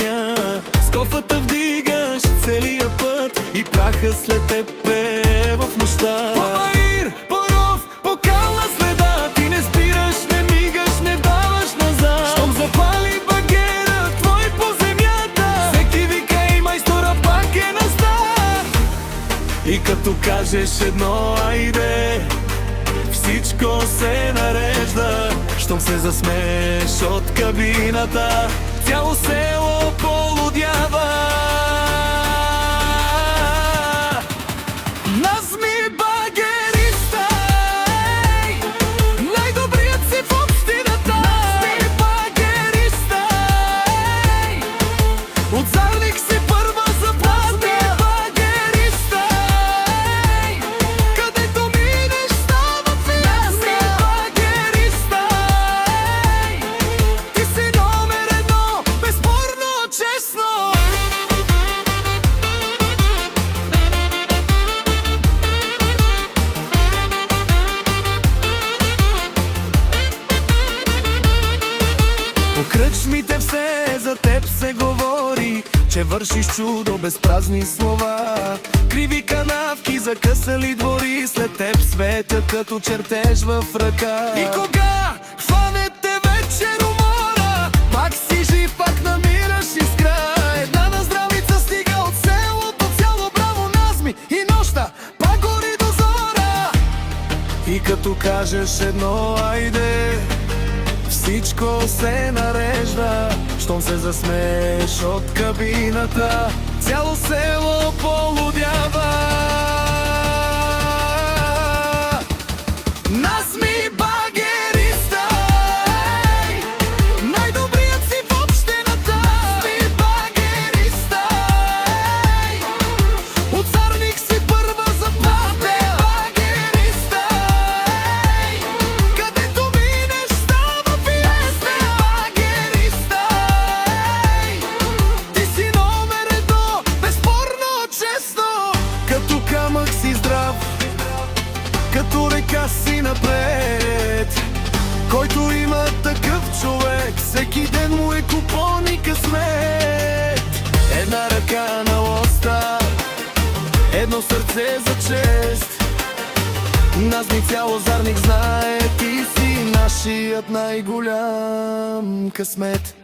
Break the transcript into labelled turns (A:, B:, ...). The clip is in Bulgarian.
A: деня. С кофата вдигаш целия път и праха след теб е в нощта. Панаир, поров, покална следа, ти не спираш, не мигаш, не даваш назад. Щом запали багера твой по земята, всеки вика и майстора пак е на старт. И като кажеш едно айде, всичко се нарежда. Щом се засмееш от кабината, цяло село полудява. Назми багериста, най-добрият си в общината. Назми багериста, от Зарник си първа заплата. Назми багериста, където минеш става фиеста. Назми багериста, ти си номер едно, безспорно, честно. По кръчмите все за теб се говори, че вършиш чудо без празни слова. Криви канавки, закъсали двори, след теб света като чертеж в ръка. И кога хванете вечер умора, пак си жив, пак намираш искра. Една на здравица стига от селото цяло, браво Назми, и нощта пак гори до зора. И като кажеш едно айде, всичко се нарежда. Щом се засмееш от кабината, цяло село полудява. Назми багериста, най-добрият си в общината. Назми багериста, от Зарник си първа заплата. Багериста, където минеш става фиеста. Багериста, ти си номер едно, безспорно, честно. Като камък си здрав, като река си напред. Който има такъв човек, всеки ден му е купон и късмет. Една ръка на лоста, едно сърце за чест. Назми цяло Зарник знае, ти си нашият най-голям късмет.